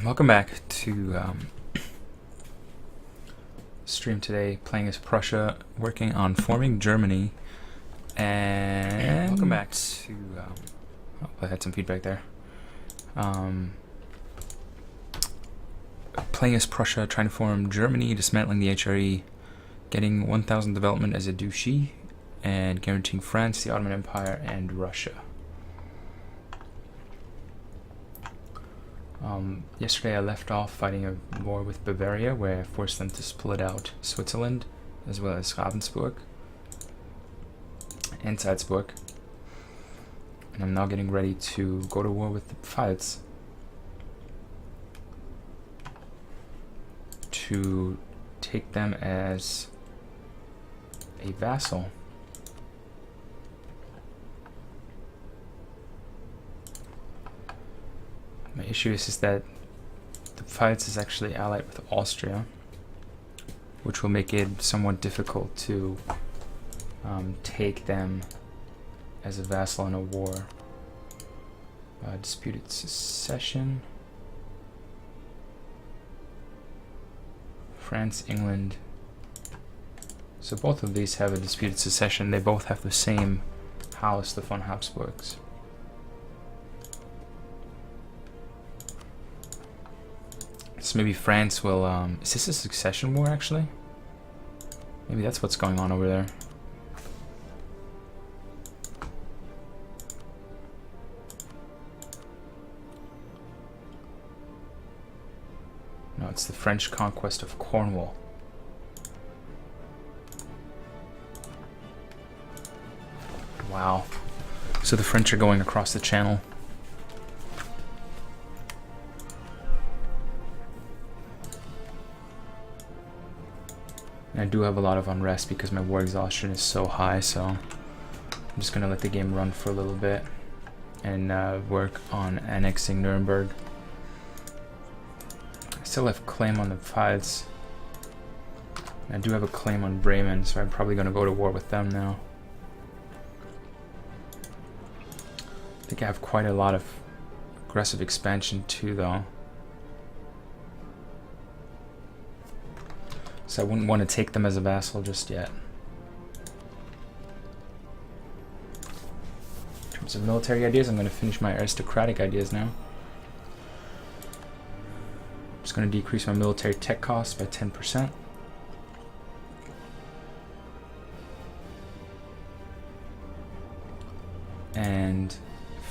Welcome back to stream today, playing as Prussia, working on forming Germany, and welcome back to. Oh, I had some feedback there. Playing as Prussia, trying to form Germany, dismantling the HRE, getting 1,000 development as a Duchy, and guaranteeing France, the Ottoman Empire, and Russia. Yesterday I left off fighting a war with Bavaria, where I forced them to split out Switzerland, as well as Ravensburg and Salzburg. And I'm now getting ready to go to war with the Pfalz to take them as a vassal. My issue is that the Pfalz is actually allied with Austria, which will make it somewhat difficult to take them as a vassal in a war. Disputed succession. France, England. So both of these have a disputed succession. They both have the same house, the von Habsburgs. So maybe France will, is this a succession war actually? Maybe that's what's going on over there. No, it's the French conquest of Cornwall. Wow. So the French are going across the channel. And I do have a lot of unrest because my war exhaustion is so high, so I'm just gonna let the game run for a little bit and work on annexing Nuremberg. I still have claim on the Pfalz. I do have a claim on Bremen, so I'm probably gonna go to war with them now. I think I have quite a lot of aggressive expansion too, though. So I wouldn't want to take them as a vassal just yet. In terms of military ideas, I'm going to finish my aristocratic ideas now. I'm just going to decrease my military tech costs by 10%. And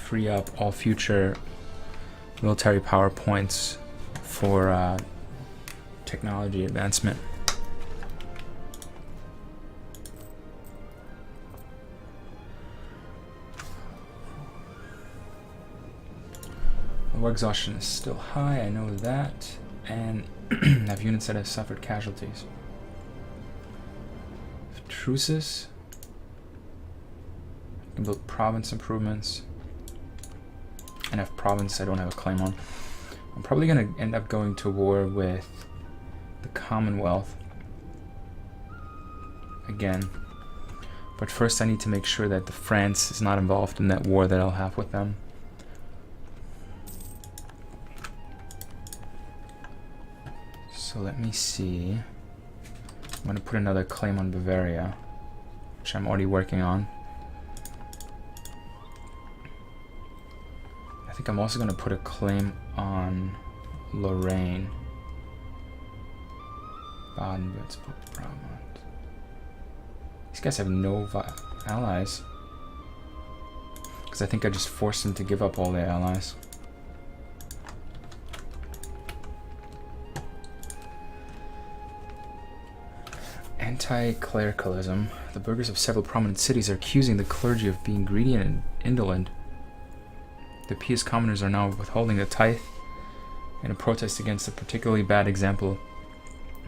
free up all future military power points for technology advancement. War exhaustion is still high, I know that, and I have units that have suffered casualties. Truces. I can build province improvements. And have province I don't have a claim on. I'm probably going to end up going to war with the Commonwealth again. But first I need to make sure that the France is not involved in that war that I'll have with them. So let me see. I'm going to put another claim on Bavaria, which I'm already working on. I think I'm also going to put a claim on Lorraine. Baden-Württemberg, Brabant. These guys have no allies. Because I think I just forced them to give up all their allies. Anti-clericalism. The burghers of several prominent cities are accusing the clergy of being greedy and indolent. The pious commoners are now withholding the tithe in a protest against a particularly bad example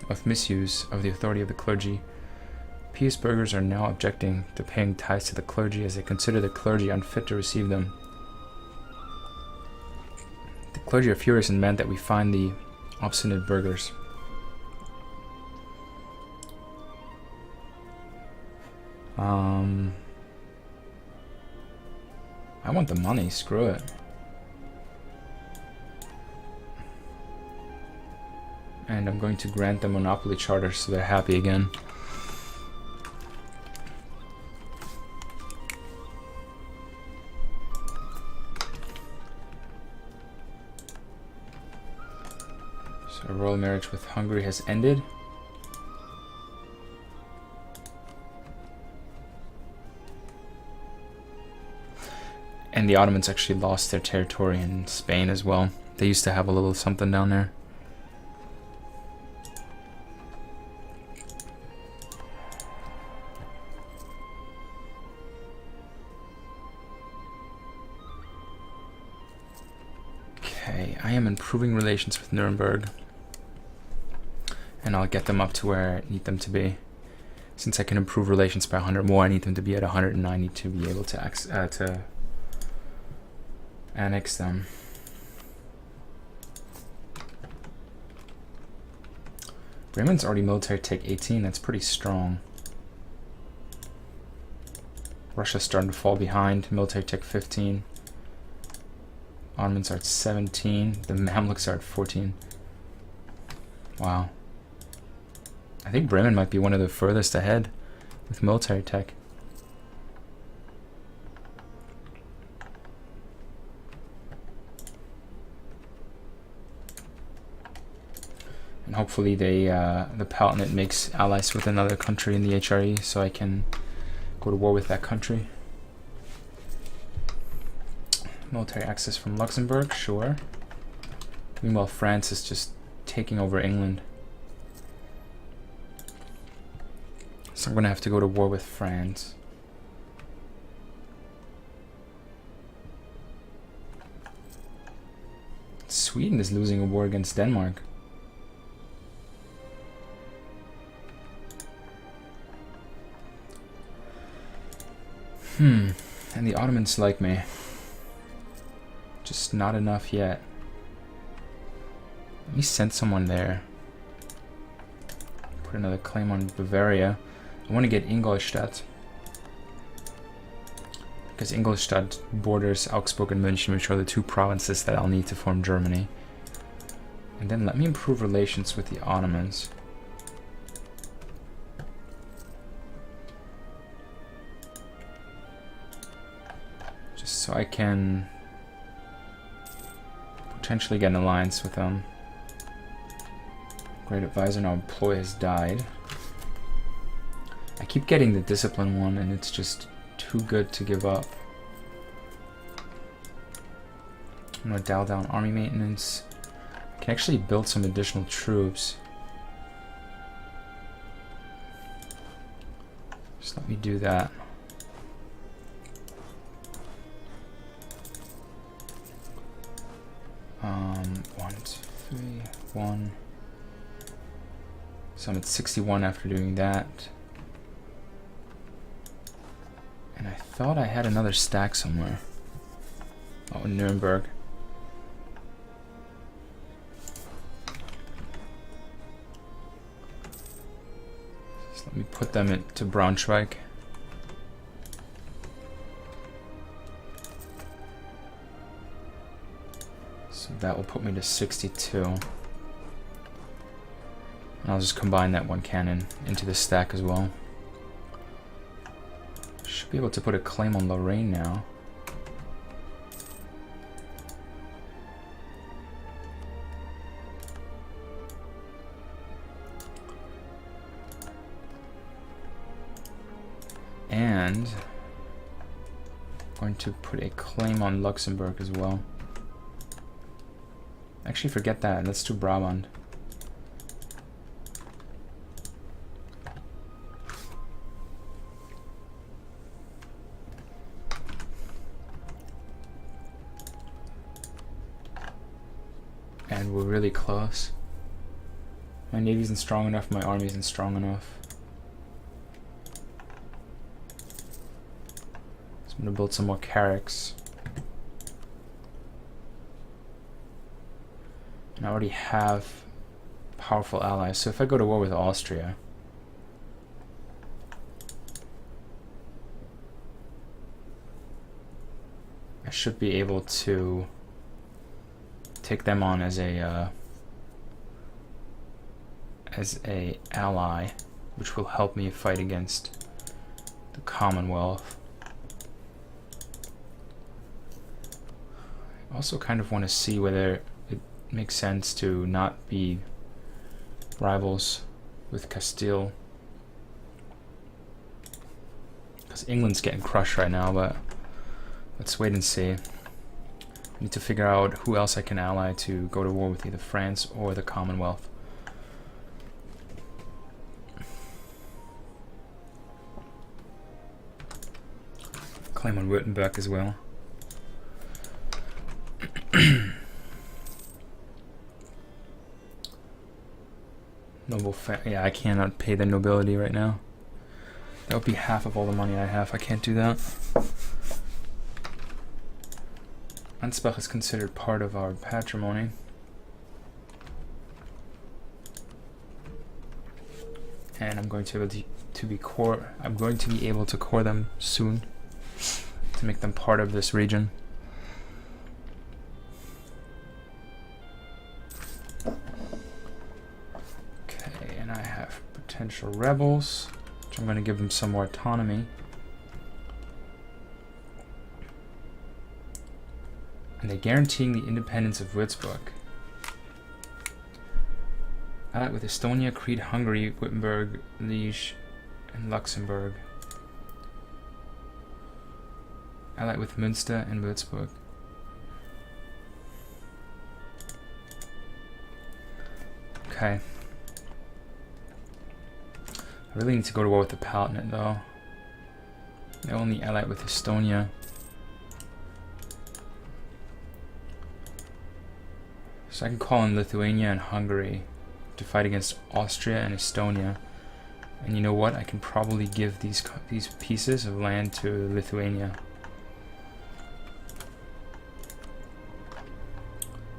of misuse of the authority of the clergy. Pious burghers are now objecting to paying tithes to the clergy as they consider the clergy unfit to receive them. The clergy are furious and demand that we find the obstinate burghers. I want the money, screw it. And I'm going to grant them monopoly charter so they're happy again. So royal marriage with Hungary has ended. And the Ottomans actually lost their territory in Spain as well. They used to have a little something down there. Okay, I am improving relations with Nuremberg. And I'll get them up to where I need them to be. Since I can improve relations by 100 more, I need them to be at 190 to be able to annex them. Bremen's already military tech 18, that's pretty strong. Russia's starting to fall behind, military tech 15. Ottomans are at 17, the Mamluks are at 14. Wow. I think Bremen might be one of the furthest ahead with military tech. And hopefully they, the Palatinate makes allies with another country in the HRE so I can go to war with that country. Military access from Luxembourg, sure. Meanwhile, France is just taking over England. So I'm going to have to go to war with France. Sweden is losing a war against Denmark. And the Ottomans like me. Just not enough yet. Let me send someone there. Put another claim on Bavaria. I want to get Ingolstadt. Because Ingolstadt borders Augsburg and München, which are the two provinces that I'll need to form Germany. And then let me improve relations with the Ottomans. Just so I can potentially get an alliance with them. Great advisor now employee has died. I keep getting the discipline one and it's just too good to give up. I'm gonna dial down army maintenance. I can actually build some additional troops. Just let me do that. One, two, three, one. So I'm at 61 after doing that. And I thought I had another stack somewhere. Oh, Nuremberg. Just let me put them into Braunschweig. So that will put me to 62. And I'll just combine that one cannon into the stack as well. Should be able to put a claim on Lorraine now. And I'm going to put a claim on Luxembourg as well. Actually, forget that. Let's do Brabant. And we're really close. My navy isn't strong enough, my army isn't strong enough. So I'm gonna build some more carracks. And I already have powerful allies, so if I go to war with Austria, I should be able to take them on as a as a ally, which will help me fight against the Commonwealth. I also kind of want to see whether it makes sense to not be rivals with Castile. Because England's getting crushed right now, but let's wait and see. I need to figure out who else I can ally to go to war with, either France or the Commonwealth. Claim on Württemberg as well. Yeah, I cannot pay the nobility right now. That would be half of all the money I have. I can't do that. Ansbach is considered part of our patrimony. And I'm going to be able to core them soon to make them part of this region. Okay, and I have potential rebels, which I'm going to give them some more autonomy. And they're guaranteeing the independence of Würzburg. Allied with Estonia, Crete, Hungary, Wittenberg, Liège, and Luxembourg. Allied with Münster and Würzburg. Okay. I really need to go to war with the Palatinate though. They're only allied with Estonia. So I can call in Lithuania and Hungary to fight against Austria and Estonia. And you know what? I can probably give these pieces of land to Lithuania.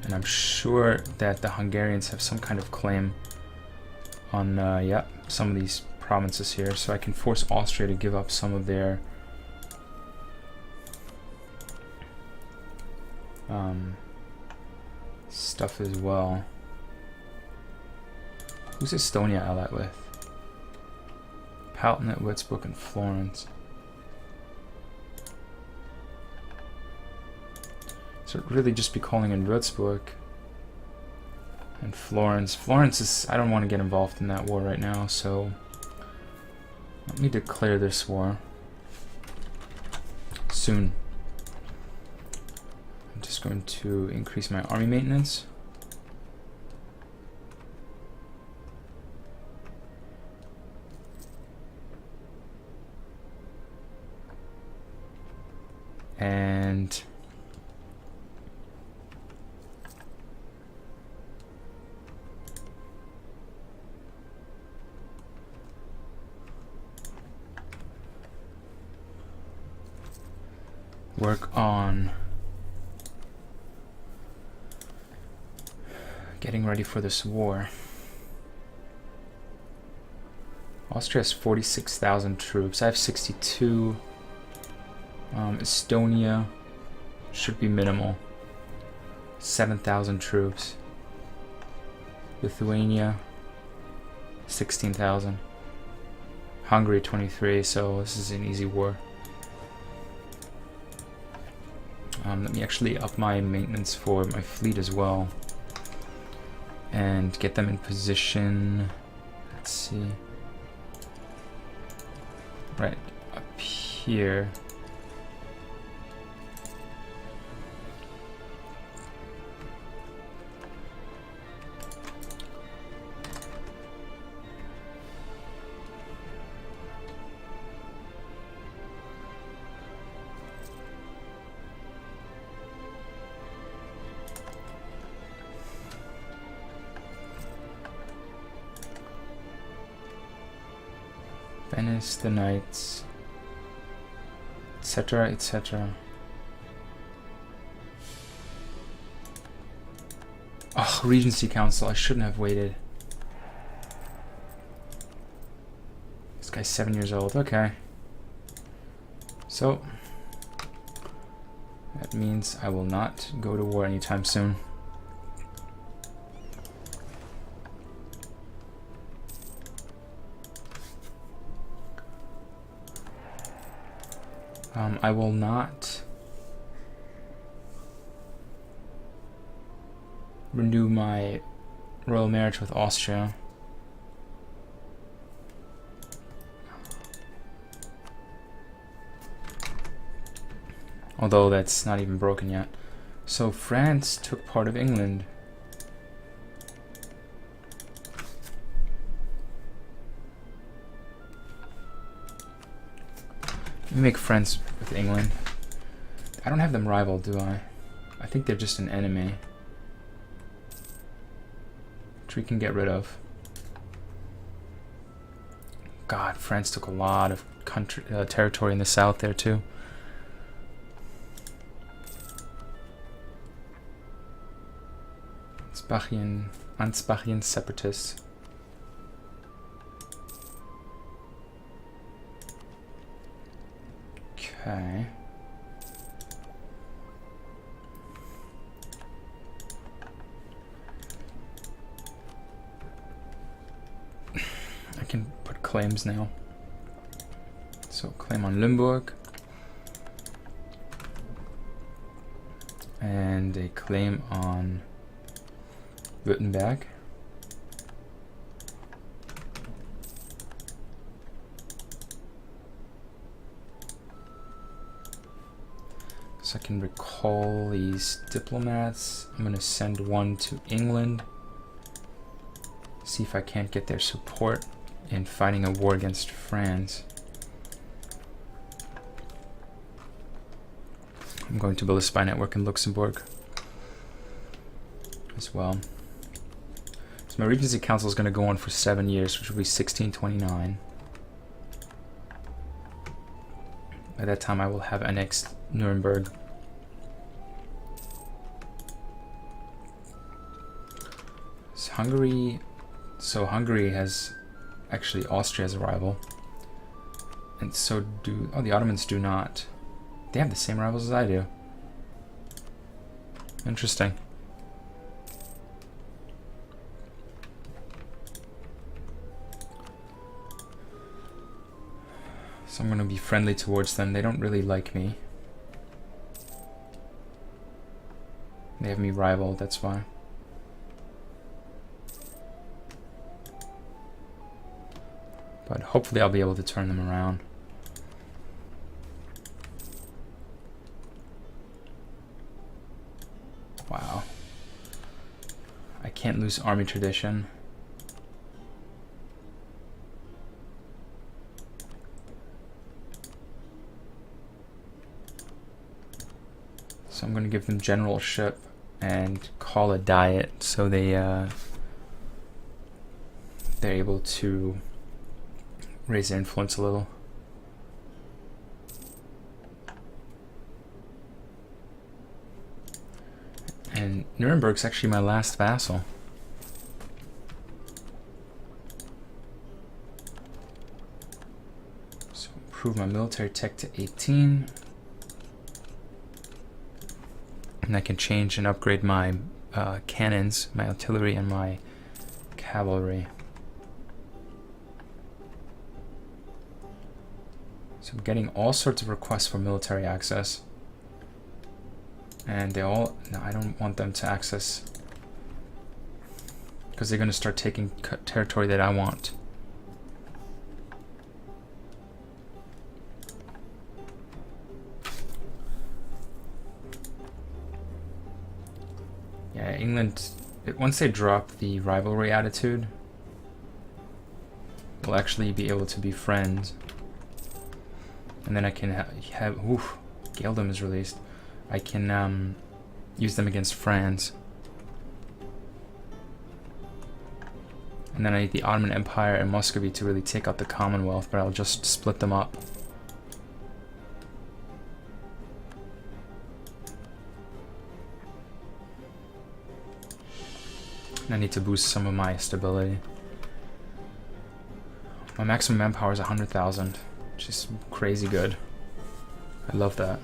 And I'm sure that the Hungarians have some kind of claim on some of these provinces here. So I can force Austria to give up some of their stuff as well. Who's Estonia allied with? Palatinate, Würzburg, and Florence. So it'd really just be calling in Würzburg and Florence. Florence is... I don't want to get involved in that war right now, so let me declare this war soon. I'm just going to increase my army maintenance. And work on getting ready for this war. Austria has 46,000 troops. I have 62. Estonia should be minimal. 7,000 troops. Lithuania 16,000. Hungary 23, so this is an easy war. Let me actually up my maintenance for my fleet as well and get them in position. Let's see. Right up here. Venice, the Knights, etc., etc. Oh, Regency Council. I shouldn't have waited. This guy's 7 years old. Okay. So, that means I will not go to war anytime soon. I will not renew my royal marriage with Austria. Although that's not even broken yet. So France took part of England. Let me make friends with England. I don't have them rival, do I? I think they're just an enemy, which we can get rid of. God, France took a lot of territory in the south there too. Ansbachian separatists. Okay. I can put claims now. So claim on Limburg. And a claim on Württemberg. So I can recall these diplomats. I'm going to send one to England. See if I can't get their support in fighting a war against France. I'm going to build a spy network in Luxembourg as well. So my Regency Council is going to go on for 7 years, which will be 1629. By that time I will have annexed Nuremberg. So Hungary has actually Austria as a rival. And so do, oh, the Ottomans do not. They have the same rivals as I do. Interesting. So I'm going to be friendly towards them. They don't really like me. They have me rivaled, that's why. But hopefully I'll be able to turn them around. Wow. I can't lose army tradition. So I'm going to give them generalship and call a diet so they're able to raise their influence a little. And Nuremberg's actually my last vassal. So improve my military tech to 18. And I can change and upgrade my cannons, my artillery, and my cavalry. So I'm getting all sorts of requests for military access. And they all, no, I don't want them to access, because they're going to start taking territory that I want. Yeah, England, once they drop the rivalry attitude, we'll actually be able to be friends. And then I can have oof, Geldom is released. I can use them against France. And then I need the Ottoman Empire and Muscovy to really take out the Commonwealth, but I'll just split them up. And I need to boost some of my stability. My maximum manpower is 100,000, which is crazy good. I love that.